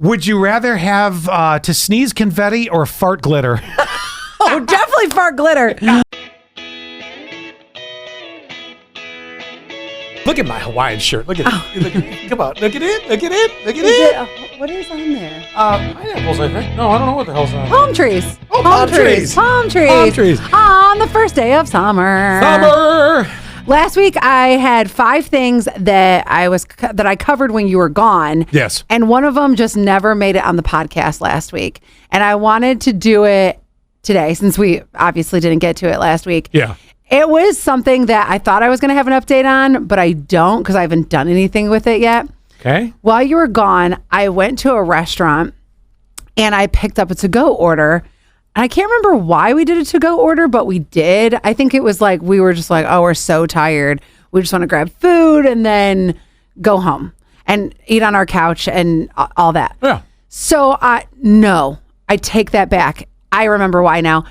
Would you rather have to sneeze confetti or fart glitter? Oh, definitely fart glitter. Look at my Hawaiian shirt. Look at it. Look at it. Come on. Look at it. Look at it. Look at it. What is on there? Pineapples, I think. No, I don't know what the hell's on there. Palm trees. Oh, palm trees. Palm trees. Palm trees. On the first day of summer. Last week, I had 5 things that I covered when you were gone. Yes. And one of them just never made it on the podcast last week. And I wanted to do it today since we obviously didn't get to it last week. Yeah. It was something that I thought I was going to have an update on, but I don't because I haven't done anything with it yet. Okay. While you were gone, I went to a restaurant and I picked up a to-go order. And I can't remember why we did a to-go order, but we did. I think it was like we were just like, oh, we're so tired. We just want to grab food and then go home and eat on our couch and all that. Yeah. So, no, I take that back. I remember why now.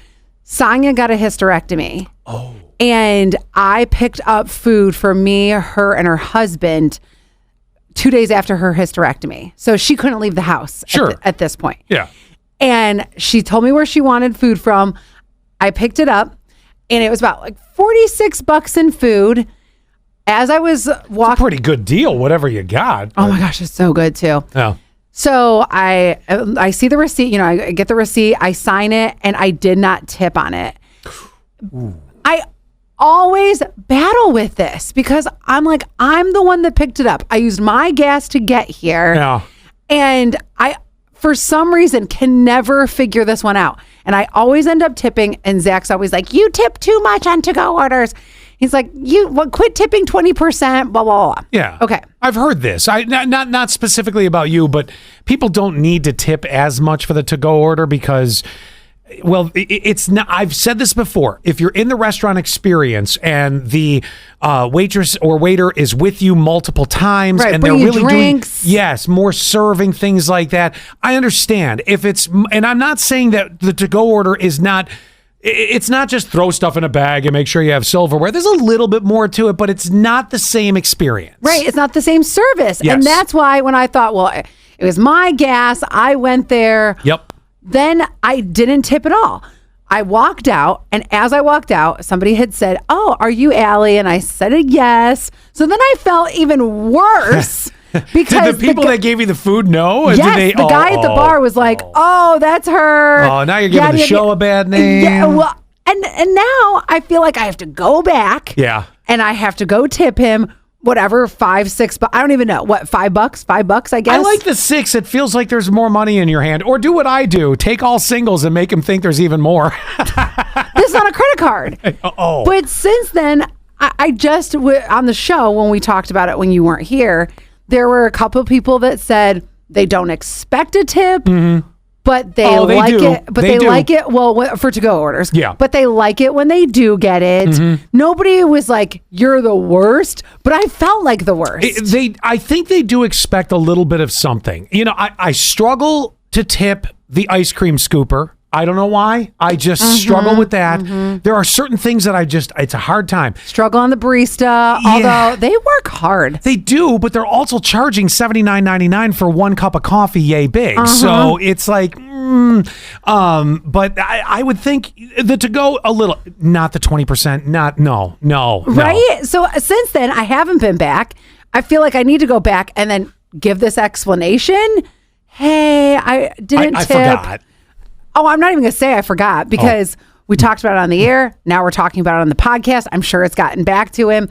Sonia got a hysterectomy. Oh. And I picked up food for me, her, and her husband 2 days after her hysterectomy. So she couldn't leave the house at this point. Yeah. And she told me where she wanted food from. I picked it up and it was about like $46 in food. As I was walking. It's a pretty good deal, whatever you got. Oh my gosh, it's so good too. Yeah. So I see the receipt, I get the receipt, I sign it, and I did not tip on it. Ooh. I always battle with this because I'm like, I'm the one that picked it up. I used my gas to get here. Yeah. And I, for some reason, can never figure this one out. And I always end up tipping. And Zach's always like, you tip too much on to-go orders. He's like, quit tipping 20%, blah, blah, blah. Yeah. Okay. I've heard this. Not specifically about you, but people don't need to tip as much for the to-go order because, well, it's not. I've said this before. If you're in the restaurant experience and the waitress or waiter is with you multiple times and they're really drinks. doing more serving, things like that, I understand. If it's, and I'm not saying that the to-go order is not. It's not just throw stuff in a bag and make sure you have silverware. There's a little bit more to it, but it's not the same experience. Right. It's not the same service. Yes. And that's why when I thought, well, it was my gas, I went there. Yep. Then I didn't tip at all. I walked out, and as I walked out, somebody had said, oh, are you Allie? And I said yes. So then I felt even worse. Because did the people that gave you the food know? Yes, the guy at the bar was like, oh, that's her. Oh, now you're giving the show a bad name. Yeah, well, and now I feel like I have to go back. Yeah. And I have to go tip him whatever, $5, $6, I don't even know. What, $5, I guess? I like the 6. It feels like there's more money in your hand. Or do what I do. Take all singles and make them think there's even more. This is on a credit card. Oh. But since then, I just, on the show, when we talked about it when you weren't here, there were a couple of people that said they don't expect a tip, but they like it. But they like it, well, for to-go orders. Yeah. But they like it when they do get it. Nobody was like, you're the worst, but I felt like the worst. I think they do expect a little bit of something. I struggle to tip the ice cream scooper. I don't know why. I just struggle with that. There are certain things that it's a hard time. Struggle on the barista, although they work hard. They do, but they're also charging $79.99 for 1 cup of coffee, yay big. So it's like, but I would think the to-go a little, not the 20%, no. Right? So since then, I haven't been back. I feel like I need to go back and then give this explanation. Hey, I didn't tip. I forgot. Oh, I'm not even going to say I forgot because we talked about it on the air. Now we're talking about it on the podcast. I'm sure it's gotten back to him.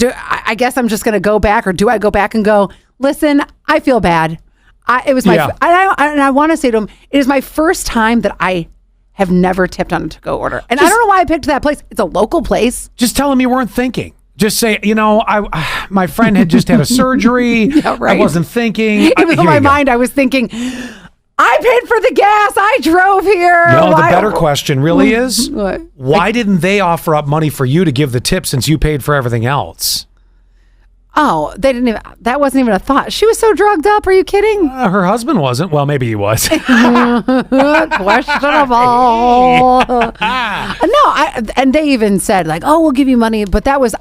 I guess I'm just going to go back, or do I go back and go, listen, I feel bad. It was my, and I want to say to him, it is my first time that I have never tipped on a to-go order. And I don't know why I picked that place. It's a local place. Just tell him you weren't thinking. Just say, my friend had just had a surgery. Yeah, right. I wasn't thinking. Even though in my mind, I was thinking, I paid for the gas. I drove here. No, the better question really is, what? Why didn't they offer up money for you to give the tip since you paid for everything else? Oh, they didn't even, that wasn't even a thought. She was so drugged up. Are you kidding? Her husband wasn't. Well, maybe he was. Questionable. No, and they even said like, oh, we'll give you money. But that was,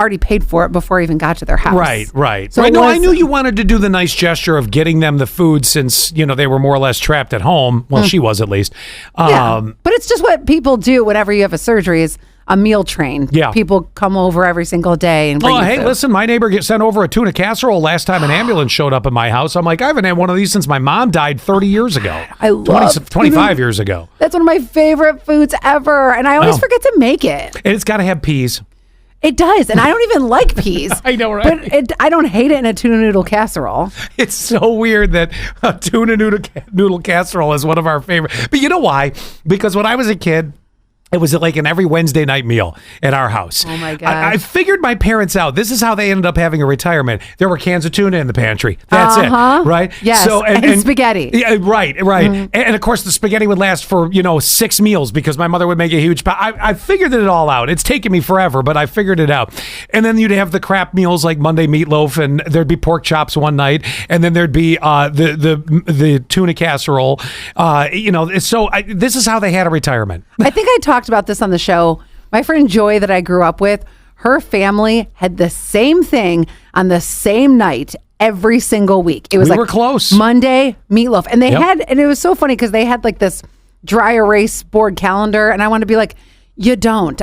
already paid for it before I even got to their house. Right. So No, I knew you wanted to do the nice gesture of getting them the food since, they were more or less trapped at home. Well, she was at least. Yeah. But it's just what people do whenever you have a surgery is a meal train. Yeah. People come over every single day and bring you hey, food. listen, my neighbor sent over a tuna casserole last time an ambulance showed up at my house. I'm like, I haven't had one of these since my mom died 30 years ago. I love 25 years ago. That's one of my favorite foods ever. And I always forget to make it. And it's got to have peas. It does. And I don't even like peas. I know, right? But I don't hate it in a tuna noodle casserole. It's so weird that a tuna noodle casserole is one of our favorite. But you know why? Because when I was a kid, it was like an every Wednesday night meal at our house. Oh, my God. I figured my parents out. This is how they ended up having a retirement. There were cans of tuna in the pantry. That's it. Right? Yes. So, and spaghetti. Yeah, right. Mm-hmm. And of course, the spaghetti would last for, 6 meals because my mother would make a huge pot. I figured it all out. It's taken me forever, but I figured it out. And then you'd have the crap meals like Monday meatloaf, and there'd be pork chops one night, and then there'd be the tuna casserole. This is how they had a retirement. I think I talked about this on the show. My friend Joy that I grew up with, her family had the same thing on the same night every single week. It was we were close. Monday meatloaf. And and it was so funny because they had like this dry erase board calendar. And I want to be like, you don't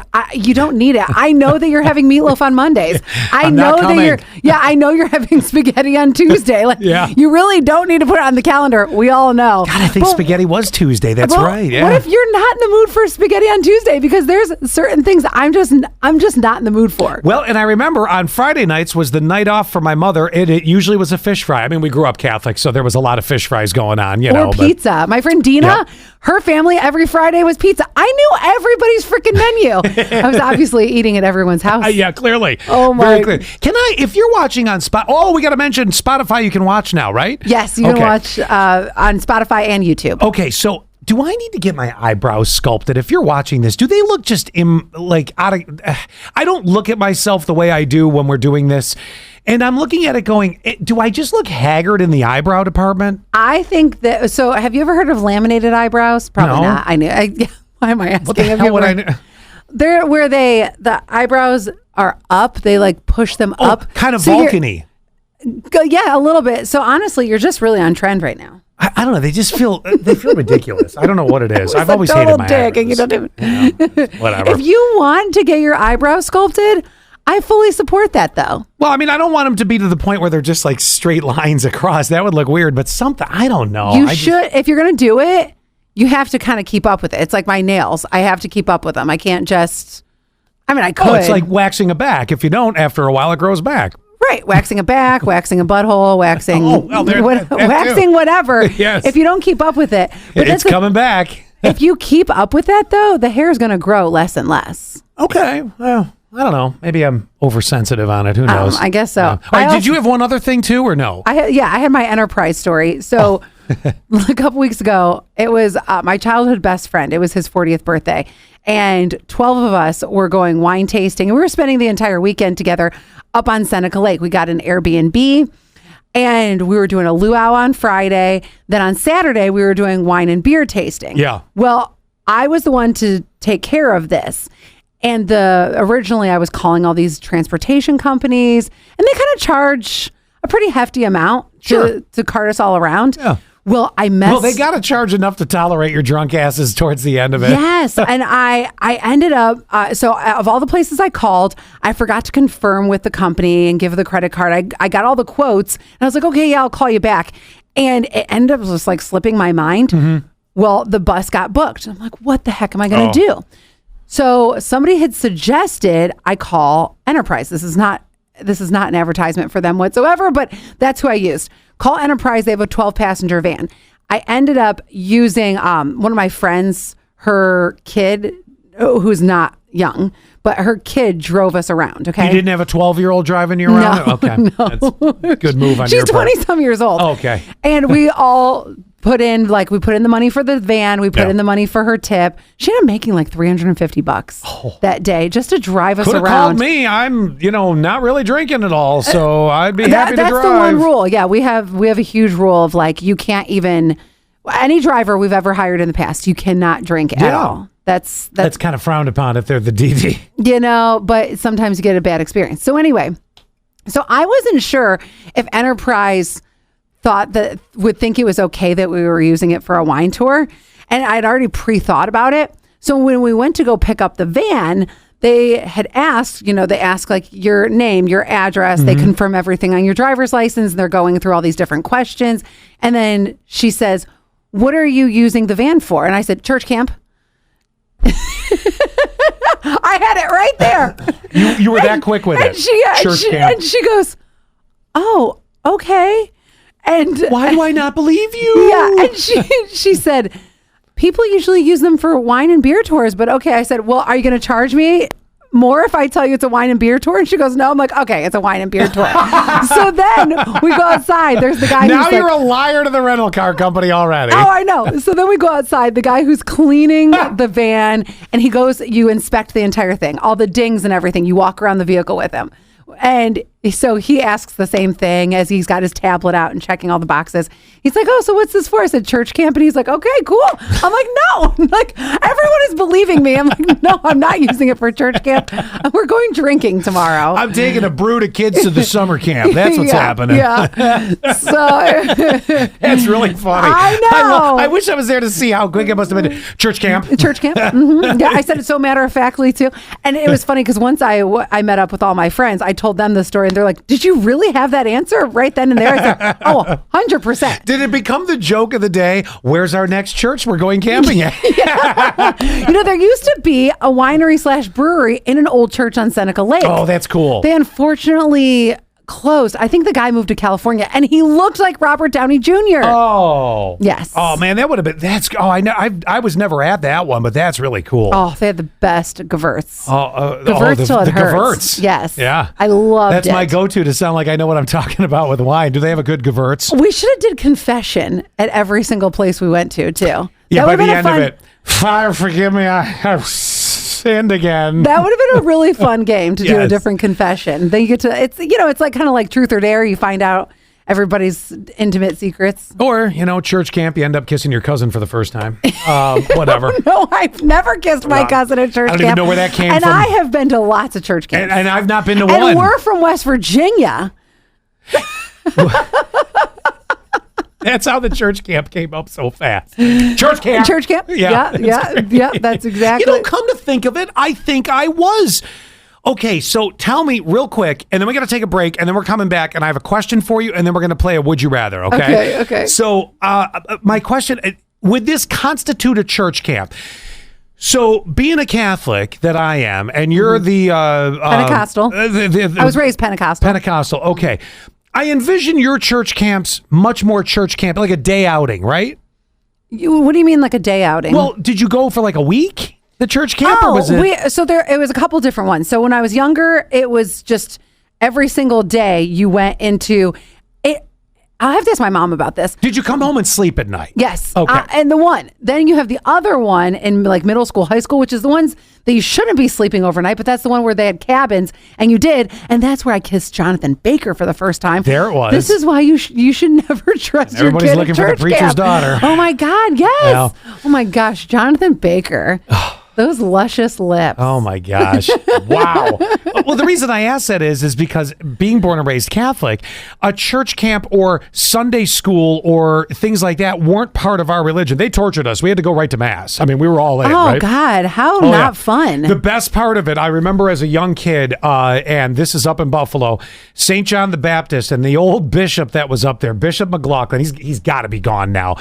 need it. I know that you're having meatloaf on Mondays. I know you're having spaghetti on Tuesday. Like, you really don't need to put it on the calendar. We all know. God, I think spaghetti was Tuesday. That's right. Yeah. What if you're not in the mood for spaghetti on Tuesday? Because there's certain things I'm just not in the mood for. Well, and I remember on Friday nights was the night off for my mother, and it usually was a fish fry. I mean, we grew up Catholic, so there was a lot of fish fries going on, Or pizza. My friend Dina, her family every Friday was pizza. I knew everybody's freaking menu. I was obviously eating at everyone's house. Yeah, clearly. Oh my! Very clear. If you're watching on we got to mention Spotify. You can watch now, right? Yes, you can watch on Spotify and YouTube. Okay, so do I need to get my eyebrows sculpted? If you're watching this, do they look just out of? I don't look at myself the way I do when we're doing this. And I'm looking at it going, do I just look haggard in the eyebrow department? I think that. So, have you ever heard of laminated eyebrows? Probably not. I knew. Why am I asking? What the hell would I know? They're where the eyebrows are up. They like push them up. Kind of Vulcan-y. Yeah, a little bit. So honestly, you're just really on trend right now. I don't know. They just feel ridiculous. I don't know what it is. I've always hated my eyebrows. And you don't even, whatever. If you want to get your eyebrows sculpted, I fully support that though. Well, I mean, I don't want them to be to the point where they're just like straight lines across. That would look weird, but something, I don't know. If you're going to do it, you have to kind of keep up with it. It's like my nails. I have to keep up with them. I can't just, I could. Oh, it's like waxing a back. If you don't, after a while, it grows back. Right. Waxing a back, waxing a butthole, waxing, waxing whatever. Yes. If you don't keep up with it. But it's coming back. If you keep up with that, though, the hair is going to grow less and less. Okay. Well, I don't know. Maybe I'm oversensitive on it. Who knows? I guess so. Did you have one other thing, too, or no? I had my enterprise story. So a couple weeks ago, it was my childhood best friend. It was his 40th birthday. And 12 of us were going wine tasting. And we were spending the entire weekend together up on Seneca Lake. We got an Airbnb. And we were doing a luau on Friday. Then on Saturday, we were doing wine and beer tasting. Yeah. Well, I was the one to take care of this. And originally I was calling all these transportation companies, and they kind of charge a pretty hefty amount to cart us all around. Yeah. Well, they got to charge enough to tolerate your drunk asses towards the end of it. Yes. And I ended up, so of all the places I called, I forgot to confirm with the company and give the credit card. I got all the quotes and I was like, okay, yeah, I'll call you back. And it ended up just like slipping my mind. Mm-hmm. Well, the bus got booked. I'm like, what the heck am I going to do? So somebody had suggested I call Enterprise. This is not an advertisement for them whatsoever, but that's who I used. Call Enterprise. They have a 12-passenger van. I ended up using one of my friends, her kid, who's not young, but her kid drove us around. Okay. You didn't have a 12-year-old driving you around? No, okay. No. That's a good move on your part. She's 20-some years old. Oh, okay. And we all put in the money for the van. We put in the money for her tip. She ended up making like $350 that day just to drive us around. Could have called me. I'm, not really drinking at all, so I'd be happy to drive. That's the one rule. Yeah, we have a huge rule of like you can't even any driver we've ever hired in the past, you cannot drink at all. That's kind of frowned upon if they're the DD. But sometimes you get a bad experience. So anyway, I wasn't sure if Enterprise would think it was okay that we were using it for a wine tour. And I'd already pre-thought about it. So when we went to go pick up the van, they had asked, they ask like your name, your address. They confirm everything on your driver's license. And they're going through all these different questions. And then she says, "What are you using the van for?" And I said, "Church camp." I had it right there. You were that quick with it. Church camp. And she goes, "Oh, okay." And why do I not believe you? Yeah. And she said, "People usually use them for wine and beer tours, but okay." I said, "Well, are you going to charge me more if I tell you it's a wine and beer tour?" And she goes, "No." I'm like, "Okay, it's a wine and beer tour." So then we go outside. There's the guy now you're a liar to the rental car company already. Oh, I know. So then we go outside. The guy who's cleaning the van, and he goes, you inspect the entire thing, all the dings and everything. You walk around the vehicle with him. And so he asks the same thing as he's got his tablet out and checking all the boxes. He's like, "Oh, so what's this for?" I said, "Church camp." And he's like, "Okay, cool." I'm like, "No." Like, everyone is believing me. I'm like, "No, I'm not using it for church camp. We're going drinking tomorrow. I'm taking a brood of kids to the summer camp. That's what's happening." Yeah. So that's really funny. I know. I wish I was there to see how quick it must have been. Church camp. Church camp. Mm-hmm. Yeah, I said it so matter-of-factly too. And it was funny because once I met up with all my friends, I told them the story and they're like, "Did you really have that answer right then and there?" I said, "Oh, 100%. Did it become the joke of the day? Where's our next church we're going camping at? There used to be a winery / brewery in an old church on Seneca Lake. Oh, that's cool. They unfortunately closed. I think the guy moved to California and he looked like Robert Downey Jr. Oh. Yes. Oh, man, that would have been, I know. I was never at that one, but that's really cool. Oh, they had the best gewurz. Gewurz till it hurts. Gewurz. Yes. Yeah. I loved That's it. my go-to to sound like I know what I'm talking about with wine. Do they have a good Gewurz? We should have did confession at every single place we went to, too. Yeah, by the end of it, "Father, forgive me, I have sinned again." That would have been a really fun game to do a Yes. different confession. Then you get to, it's like kind of like truth or dare. You find out everybody's intimate secrets. Or, church camp, you end up kissing your cousin for the first time. Whatever. No, I've never kissed my cousin at church camp. I don't even know where that came and from. I have been to lots of church camps. And I've not been to and one. we're from West Virginia. That's how the church camp came up so fast. Church camp. Church camp? Yeah. That's exactly. Come to think of it, I think I was. Okay, so tell me real quick, and then we got to take a break, and then we're coming back, and I have a question for you, and then we're going to play a Would You Rather, okay? Okay. So my question, would this constitute a church camp? So being a Catholic that I am, and you're the... Pentecostal. I was raised Pentecostal. Pentecostal, okay. I envision your church camps much more church camp, like a day outing, right? What do you mean like a day outing? Well, did you go for like a week, the church camp? Or was it... it was a couple different ones. So when I was younger, it was just every single day you went into it. I'll have to ask my mom about this. Did you come home and sleep at night? Yes. Okay. And then you have the other one in like middle school, high school, which is the ones that you shouldn't be sleeping overnight, but that's the one where they had cabins and you did. And that's where I kissed Jonathan Baker for the first time. There it was. This is why you should never trust your Everybody's kid looking at for the church preacher's camp. daughter. Oh my God. Yes. Well. Oh my gosh. Jonathan Baker. Those luscious lips. Oh my gosh. Wow. Well, the reason I ask that is because being born and raised Catholic, a church camp or Sunday school or things like that weren't part of our religion. They tortured us. We had to go right to mass. I mean, we were all in, right? God. How not fun. The best part of it, I remember as a young kid, and this is up in Buffalo, St. John the Baptist, and the old bishop that was up there, Bishop McLaughlin, he's got to be gone now.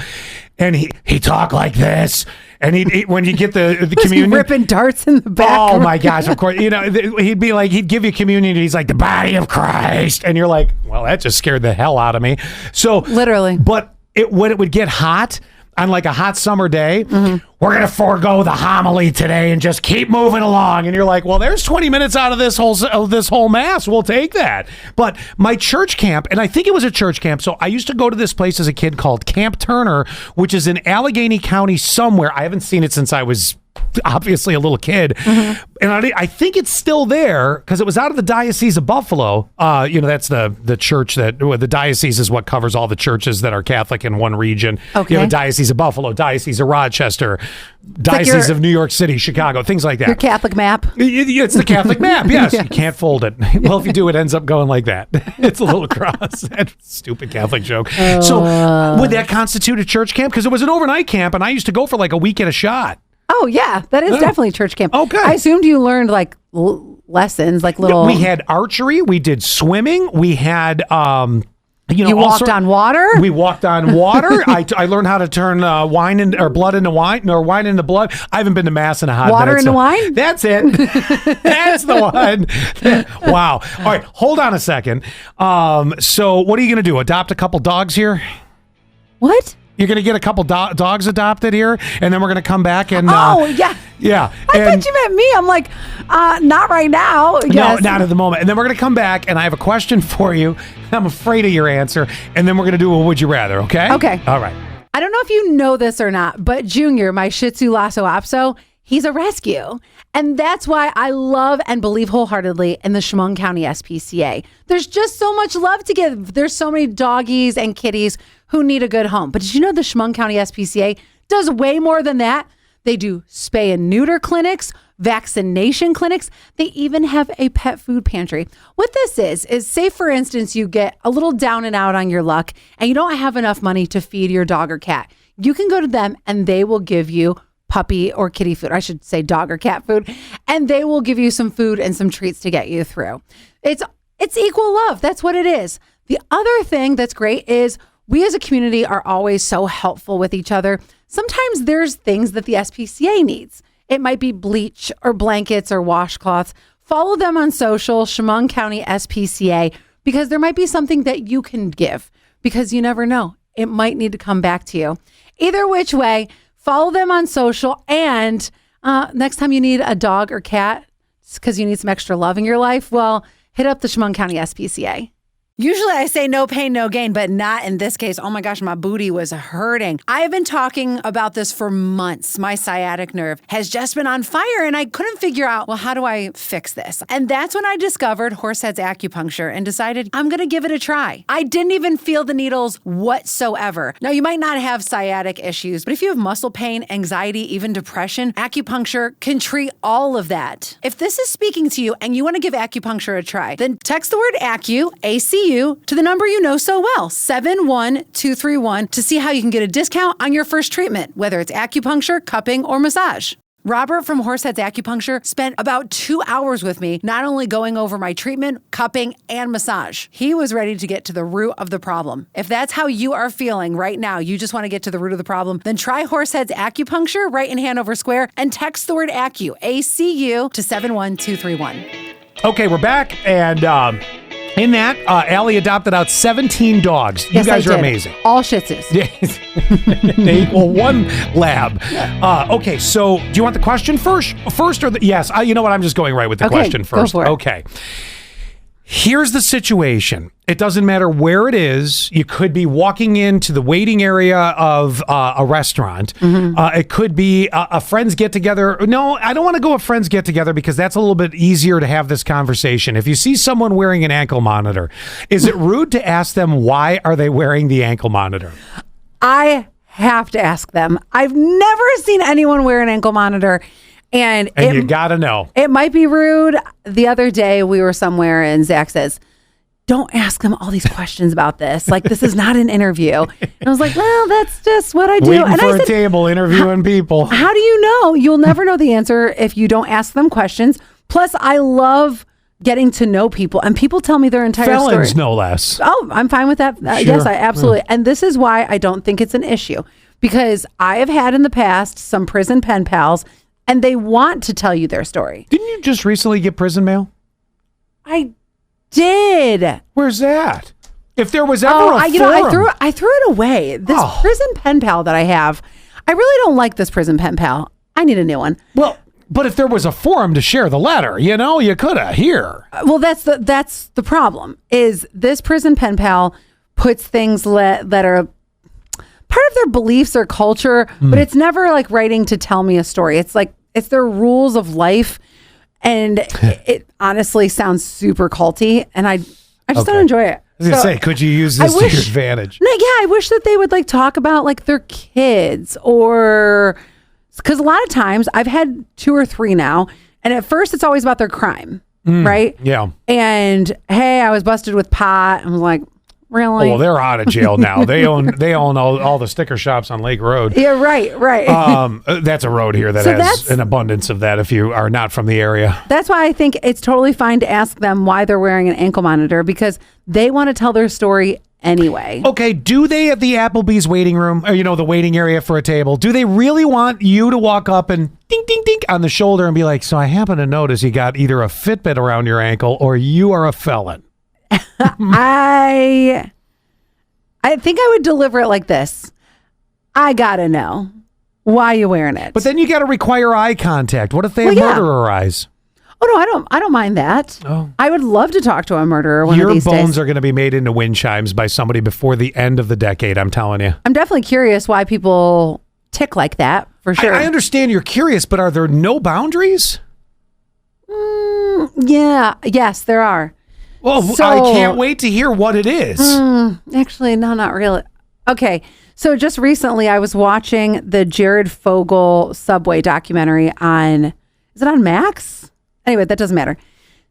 And he talked like this. And he when you get the communion, ripping darts in the back. Oh my gosh! Of course, he'd be like, he'd give you communion. And he's like, the body of Christ, and you're like, well, that just scared the hell out of me. So literally, but when it would get hot on like a hot summer day, we're gonna forego the homily today and just keep moving along. And you're like, well, there's 20 minutes out of this whole mass. We'll take that. But my church camp, and I think it was a church camp. So I used to go to this place as a kid called Camp Turner, which is in Allegheny County somewhere. I haven't seen it since I was obviously a little kid. And I think it's still there because it was out of the Diocese of Buffalo. That's the church the diocese is what covers all the churches that are Catholic in one region. Okay. You have a Diocese of Buffalo, Diocese of Rochester, Diocese of New York City, Chicago, things like that. Your Catholic map. It's the Catholic map, yes. You can't fold it. Well, if you do, it ends up going like that. It's a little cross. That stupid Catholic joke. So would that constitute a church camp? Because it was an overnight camp, and I used to go for like a week at a shot. Oh, yeah. That is definitely church camp. Oh, good. I assumed you learned like lessons, like little... We had archery. We did swimming. We had... You walked on water? We walked on water. I learned how to turn blood into wine, or wine into blood. I haven't been to mass in a hot minute. Water into wine? That's it. That's the one. Wow. All right, hold on a second. So what are you going to do? Adopt a couple dogs here? What? You're going to get a couple dogs adopted here, and then we're going to come back and... yeah. Yeah. I thought you meant me. I'm like, not right now. Yes. No, not at the moment. And then we're going to come back, and I have a question for you. I'm afraid of your answer. And then we're going to do a Would You Rather, okay? Okay. All right. I don't know if you know this or not, but Junior, my Shih Tzu Lhasa Apso, he's a rescue. And that's why I love and believe wholeheartedly in the Chemung County SPCA. There's just so much love to give. There's so many doggies and kitties who need a good home. But did you know the Chemung County SPCA does way more than that? They do spay and neuter clinics, vaccination clinics. They even have a pet food pantry. What this is say, for instance, you get a little down and out on your luck and you don't have enough money to feed your dog or cat. You can go to them and they will give you puppy or kitty food. I should say dog or cat food. And they will give you some food and some treats to get you through. It's equal love. That's what it is. The other thing that's great is we as a community are always so helpful with each other. Sometimes there's things that the SPCA needs. It might be bleach or blankets or washcloths. Follow them on social, Chemung County SPCA, because there might be something that you can give, because you never know. It might need to come back to you. Either which way, follow them on social. And next time you need a dog or cat, because you need some extra love in your life, well, hit up the Chemung County SPCA. Usually I say no pain, no gain, but not in this case. Oh my gosh, my booty was hurting. I have been talking about this for months. My sciatic nerve has just been on fire and I couldn't figure out, well, how do I fix this? And that's when I discovered Horseheads Acupuncture and decided I'm going to give it a try. I didn't even feel the needles whatsoever. Now, you might not have sciatic issues, but if you have muscle pain, anxiety, even depression, acupuncture can treat all of that. If this is speaking to you and you want to give acupuncture a try, then text the word ACU, ACU, to the number you know so well, 71231, to see how you can get a discount on your first treatment, whether it's acupuncture, cupping, or massage. Robert from Horseheads Acupuncture spent about 2 hours with me, not only going over my treatment, cupping, and massage. He was ready to get to the root of the problem. If that's how you are feeling right now, you just want to get to the root of the problem, then try Horseheads Acupuncture right in Hanover Square and text the word ACU, ACU, to 71231. Okay, we're back, and in that, Allie adopted out 17 dogs. You Yes, guys I are did. amazing. All Shih Tzus. They equal one lab. Okay, so do you want the question first or yes? You know what? I'm just going right with the question first. Go for it. Okay. Here's the situation. It doesn't matter where it is. You could be walking into the waiting area of a restaurant. It could be a friends get together. No, I don't want to go a friends get together because that's a little bit easier to have this conversation. If you see someone wearing an ankle monitor, is it rude to ask them why are they wearing the ankle monitor? I have to ask them. I've never seen anyone wear an ankle monitor. And you gotta know. It might be rude. The other day we were somewhere and Zach says, don't ask them all these questions about this. Like, this is not an interview. And I was like, well, that's just what I do. Waiting and for I said, a table, interviewing people. How do you know? You'll never know the answer if you don't ask them questions. Plus, I love getting to know people, and people tell me their entire Felons, story. no less. Oh, I'm fine with that. Sure. Yes, I absolutely. And this is why I don't think it's an issue, because I have had in the past some prison pen pals, and they want to tell you their story. Didn't you just recently get prison mail? I did. Where's that? If there was ever I threw it away. This prison pen pal that I have, I really don't like this prison pen pal. I need a new one. Well, but if there was a forum to share the letter, you could have here. Well, that's the problem. Is this prison pen pal puts things that are part of their beliefs or culture, but it's never like writing to tell me a story. It's like it's their rules of life, and it honestly sounds super culty, and I just don't enjoy it. I was gonna say, could you use this to your advantage? No, yeah, I wish that they would like talk about like their kids, or because a lot of times I've had 2 or 3 now, and at first it's always about their crime, right? Yeah. And hey, I was busted with pot. I'm like, really? Oh, well, they're out of jail now. They own all the sticker shops on Lake Road. Yeah, right. That's a road here that has an abundance of that if you are not from the area. That's why I think it's totally fine to ask them why they're wearing an ankle monitor, because they want to tell their story anyway. Okay, do they at the Applebee's waiting room, or the waiting area for a table, do they really want you to walk up and ding, ding, ding on the shoulder and be like, so I happen to notice you got either a Fitbit around your ankle or you are a felon? I think I would deliver it like this. I gotta know why you wearing it. But then you got to require eye contact. What if they have murderer eyes? Oh no, I don't mind that. Oh. I would love to talk to a murderer one of these days. Your bones are going to be made into wind chimes by somebody before the end of the decade, I'm telling you. I'm definitely curious why people tick like that, for sure. I understand you're curious, but are there no boundaries? Yeah. Yes, there are. Well, So- I can't wait to hear what it is. Actually, no, not really. Okay. So just recently I was watching the Jared Fogle Subway documentary on, is it on Max? Anyway, that doesn't matter.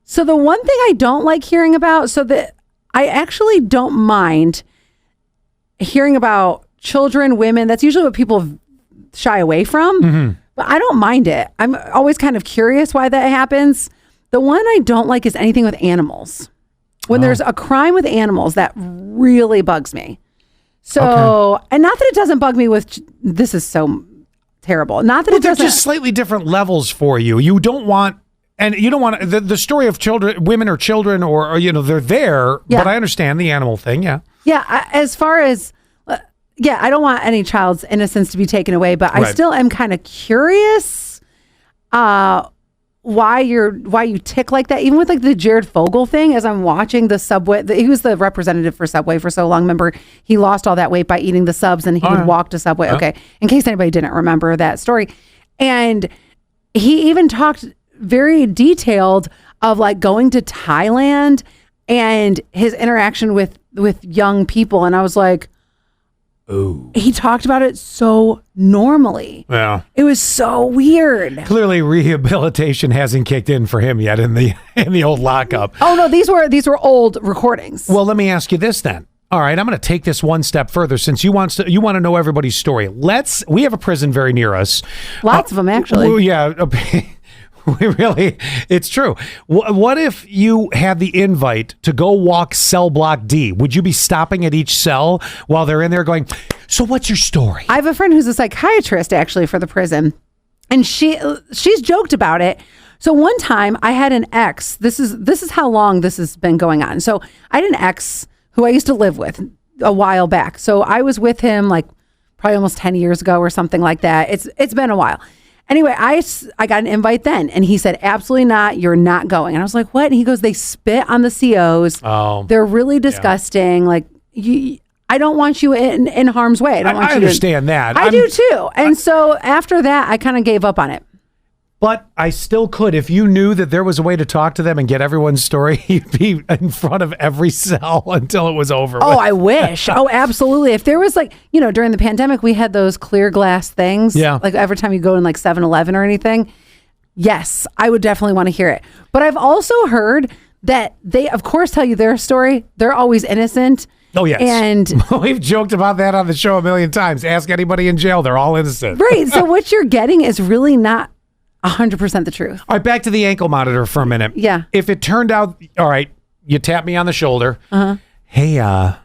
So the one thing I don't like hearing about, so that I actually don't mind hearing about children, women. That's usually what people shy away from, but I don't mind it. I'm always kind of curious why that happens. The one I don't like is anything with animals. When there's a crime with animals, that really bugs me. So, and not that it doesn't bug me with, this is so terrible. Not that it doesn't. They're just slightly different levels for you. You don't want, the story of children, women or children, or they're there, but I understand the animal thing. Yeah. Yeah. As far as, I don't want any child's innocence to be taken away, but I still am kind of curious, why you tick like that, even with like the Jared Fogle thing. As I'm watching the Subway, he was the representative for Subway for so long. Remember, he lost all that weight by eating the subs, and he would walk to Subway. Okay, in case anybody didn't remember that story, and he even talked very detailed of like going to Thailand and his interaction with young people, and I was like, ooh. He talked about it so normally. Yeah. It was so weird. Clearly rehabilitation hasn't kicked in for him yet in the old lockup. Oh no, these were old recordings. Well, let me ask you this then. All right, I'm going to take this one step further since you want to know everybody's story. We have a prison very near us. Lots of them actually. Well, yeah. It's true. What if you had the invite to go walk cell block D? Would you be stopping at each cell while they're in there going, so what's your story? I have a friend who's a psychiatrist actually for the prison, and she's joked about it. So one time I had an ex, this is how long this has been going on. So I had an ex who I used to live with a while back. So I was with him like probably almost 10 years ago or something like that. It's been a while. Anyway, I got an invite then, and he said, absolutely not, you're not going. And I was like, what? And he goes, they spit on the COs. Oh. They're really disgusting. Yeah. Like, I don't want you in harm's way. I understand that. I do too. And so after that, I kind of gave up on it. But I still could. If you knew that there was a way to talk to them and get everyone's story, you'd be in front of every cell until it was over. Oh, I wish. Oh, absolutely. If there was like, during the pandemic, we had those clear glass things. Yeah. Like every time you go in like 7-Eleven or anything. Yes, I would definitely want to hear it. But I've also heard that they, of course, tell you their story. They're always innocent. Oh, yes. And we've joked about that on the show a million times. Ask anybody in jail. They're all innocent. Right. So what you're getting is really not 100% the truth. All right, back to the ankle monitor for a minute. Yeah. If it turned out, all right, you tap me on the shoulder. Hey, I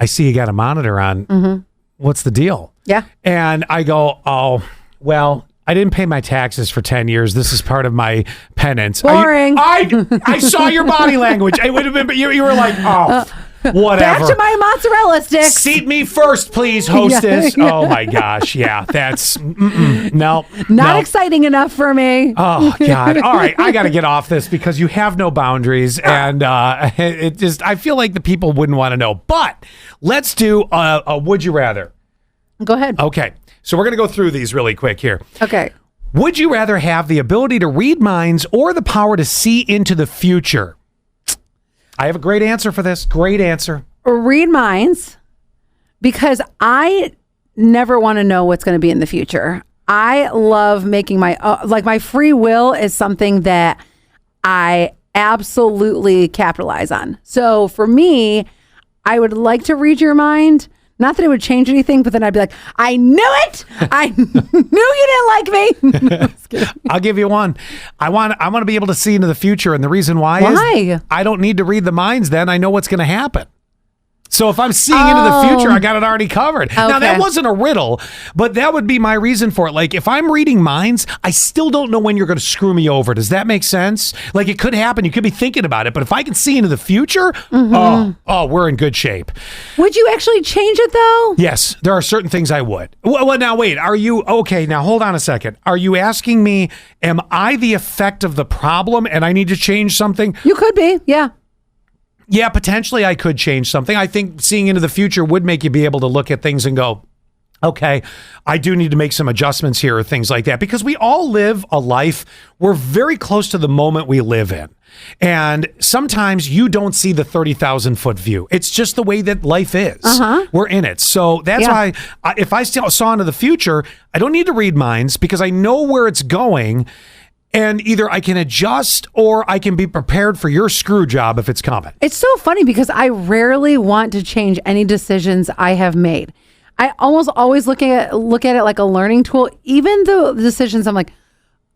see you got a monitor on. What's the deal? Yeah. And I go, oh, well, I didn't pay my taxes for 10 years. This is part of my penance. Boring. I saw your body language. It would have been, but you were like, oh, whatever. Back to my mozzarella sticks. Seat me first, please, hostess. Yeah. Oh my gosh. Yeah, that's no. Not exciting enough for me. Oh God. All right. I got to get off this because you have no boundaries. And I feel like the people wouldn't want to know, but let's do a would you rather. Go ahead. Okay. So we're going to go through these really quick here. Okay. Would you rather have the ability to read minds or the power to see into the future? I have a great answer for this. Great answer. Read minds, because I never want to know what's going to be in the future. I love making my free will is something that I absolutely capitalize on. So for me, I would like to read your mind. Not that it would change anything, but then I'd be like, I knew it. I knew you didn't like me. No, just kidding. I'll give you one. I want to be able to see into the future, and the reason why is I don't need to read the minds. Then I know what's going to happen. So if I'm seeing into the future, I got it already covered. Okay. Now, that wasn't a riddle, but that would be my reason for it. Like, if I'm reading minds, I still don't know when you're going to screw me over. Does that make sense? Like, it could happen. You could be thinking about it. But if I can see into the future, we're in good shape. Would you actually change it, though? Yes, there are certain things I would. Well, now, wait. Are you... Okay, now, hold on a second. Are you asking me, am I the effect of the problem and I need to change something? You could be, yeah. Yeah, potentially I could change something. I think seeing into the future would make you be able to look at things and go, okay, I do need to make some adjustments here or things like that, because we all live a life. We're very close to the moment we live in. And sometimes you don't see the 30,000 foot view. It's just the way that life is. We're in it. So that's why if I saw into the future, I don't need to read minds because I know where it's going. And either I can adjust or I can be prepared for your screw job if it's coming. It's so funny because I rarely want to change any decisions I have made. I almost always look at it like a learning tool. Even the decisions I'm like,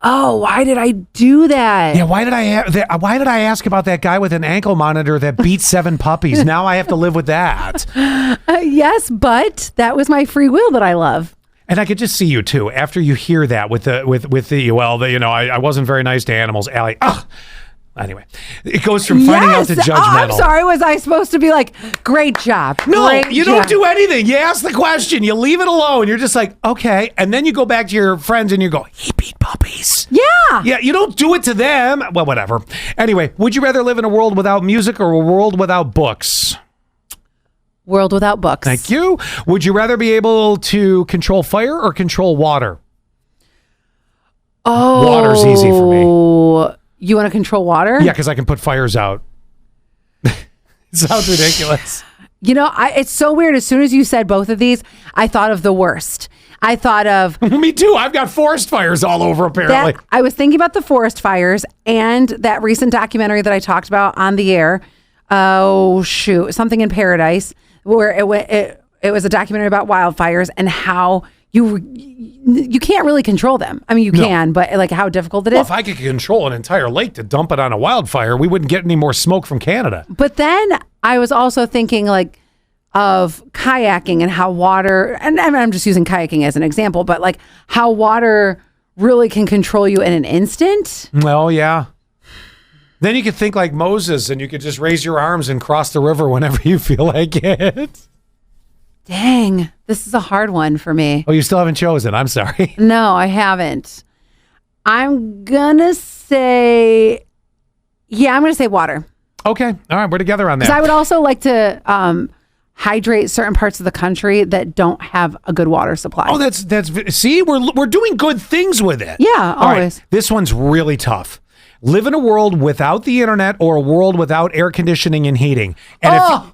oh, why did I do that? Yeah, why did I ask about that guy with an ankle monitor that beat 7 puppies? Now I have to live with that. Yes, but that was my free will that I love. And I could just see you too after you hear that I wasn't very nice to animals, Allie. Anyway, it goes from finding out to judgmental. I'm sorry. Was I supposed to be like, great job? No, you don't do anything. You ask the question, you leave it alone. You're just like, okay. And then you go back to your friends and you go, he beat puppies. Yeah. Yeah, you don't do it to them. Well, whatever. Anyway, would you rather live in a world without music or a world without books? World without books. Thank you. Would you rather be able to control fire or control water? Oh. Water's easy for me. You want to control water? Yeah, because I can put fires out. It sounds ridiculous. You know, it's so weird. As soon as you said both of these, I thought of the worst. I thought of... Me too. I've got forest fires all over, apparently. I was thinking about the forest fires and that recent documentary that I talked about on the air. Oh, shoot. Something in Paradise, where it was a documentary about wildfires and how you can't really control them. I mean, you can, but like how difficult it is. Well, if I could control an entire lake to dump it on a wildfire, we wouldn't get any more smoke from Canada. But then I was also thinking like of kayaking and how water, and I'm just using kayaking as an example, but like how water really can control you in an instant. Well, yeah. Then you could think like Moses and you could just raise your arms and cross the river whenever you feel like it. Dang, this is a hard one for me. Oh, you still haven't chosen. I'm sorry. No, I haven't. I'm going to say water. Okay. All right. We're together on that. Because I would also like to hydrate certain parts of the country that don't have a good water supply. Oh, that's see, we're doing good things with it. Yeah, always. All right. This one's really tough. Live in a world without the internet or a world without air conditioning and heating. And well,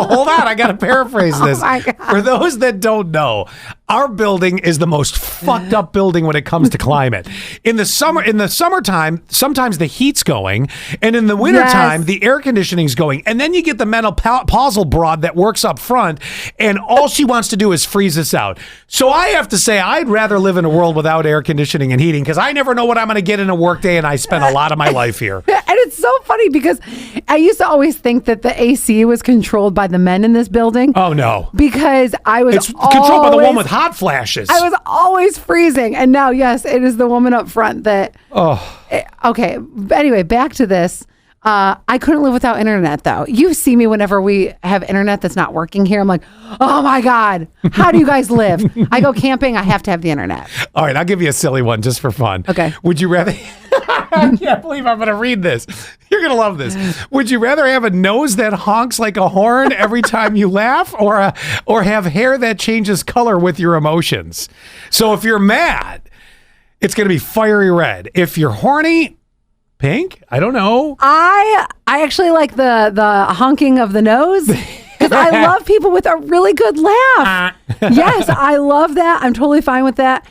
hold on. I got to paraphrase this. Oh my God. For those that don't know, our building is the most fucked up building when it comes to climate. In the summertime, sometimes the heat's going, and in the wintertime, the air conditioning's going. And then you get the menopausal broad that works up front, and all she wants to do is freeze us out. So I have to say, I'd rather live in a world without air conditioning and heating, because I never know what I'm going to get in a workday, and I spend a lot of my life here. And it's so funny because I used to always think that the AC was controlled by the men in this building. Oh, no. Because it's controlled by the one with hot flashes. I was always freezing. And now, yes, it is the woman up front that... Oh. Okay. Anyway, back to this. I couldn't live without internet, though. You see me whenever we have internet that's not working here. I'm like, oh, my God. How do you guys live? I go camping. I have to have the internet. All right. I'll give you a silly one just for fun. Okay. Would you rather... I can't believe I'm going to read this. You're going to love this. Would you rather have a nose that honks like a horn every time you laugh, or have hair that changes color with your emotions? So if you're mad, it's going to be fiery red. If you're horny, pink? I don't know. I actually like the honking of the nose. Because I love people with a really good laugh. Yes, I love that. I'm totally fine with that.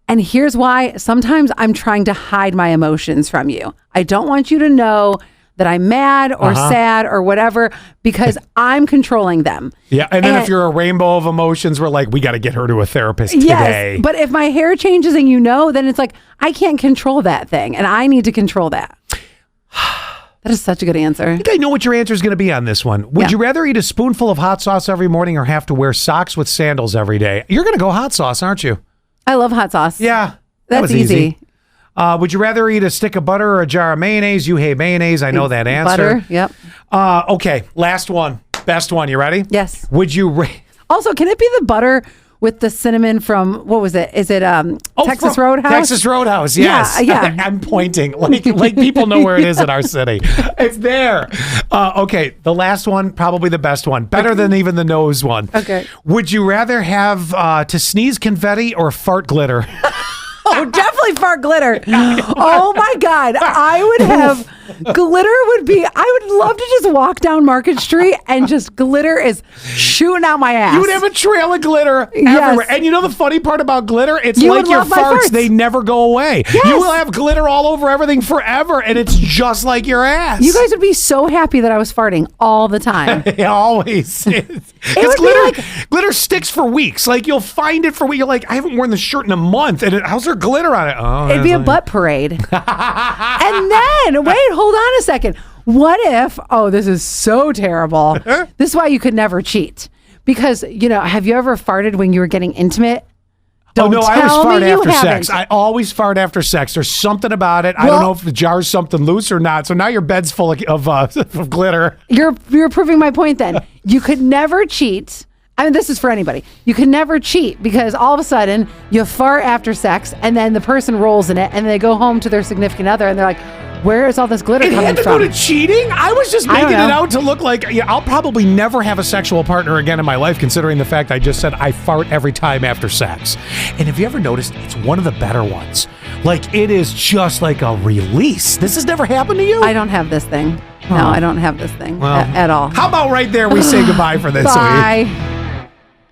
And here's why. Sometimes I'm trying to hide my emotions from you. I don't want you to know that I'm mad or sad or whatever because I'm controlling them. Yeah, and then if you're a rainbow of emotions, we're like, we got to get her to a therapist today. Yes, but if my hair changes and then it's like, I can't control that thing and I need to control that. That is such a good answer. I think I know what your answer is going to be on this one. Would you rather eat a spoonful of hot sauce every morning or have to wear socks with sandals every day? You're going to go hot sauce, aren't you? I love hot sauce. Yeah. That's was easy. Would you rather eat a stick of butter or a jar of mayonnaise? You hate mayonnaise. I know that answer. Butter, yep. Okay, last one. Best one. You ready? Yes. Would you... Also, can it be the butter with the cinnamon from, what was it? Is it Texas Roadhouse? Texas Roadhouse, yes. Yeah. I'm pointing like people know where it is in our city. It's there. Okay, the last one, probably the best one. Better than even the nose one. Okay. Would you rather have to sneeze confetti or fart glitter? Oh, definitely fart glitter. Oh my God. I would have I would love to just walk down Market Street and just glitter is shooting out my ass. You would have a trail of glitter everywhere. And you know the funny part about glitter? It's like your farts. They never go away. Yes. You will have glitter all over everything forever, and it's just like your ass. You guys would be so happy that I was farting all the time. Always. Glitter sticks for weeks. Like you'll find it for weeks. You're like, I haven't worn this shirt in a month, and how's there glitter on it? Oh, it'd be a butt parade. And then, hold on a second. What if, this is so terrible. This is why you could never cheat. Because, have you ever farted when you were getting intimate? I always fart after sex. I always fart after sex. There's something about it. I don't know if the jar's something loose or not. So now your bed's full of glitter. You're proving my point then. You could never cheat. I mean, this is for anybody. You can never cheat because all of a sudden you fart after sex and then the person rolls in it and they go home to their significant other and they're like, where is all this glitter coming from? It had to go to cheating? I was just making it out to look like, I'll probably never have a sexual partner again in my life, considering the fact I just said I fart every time after sex. And have you ever noticed it's one of the better ones? Like, it is just like a release. This has never happened to you? I don't have this thing. No, I don't have this thing at all. How about right there we say goodbye for this week? Bye.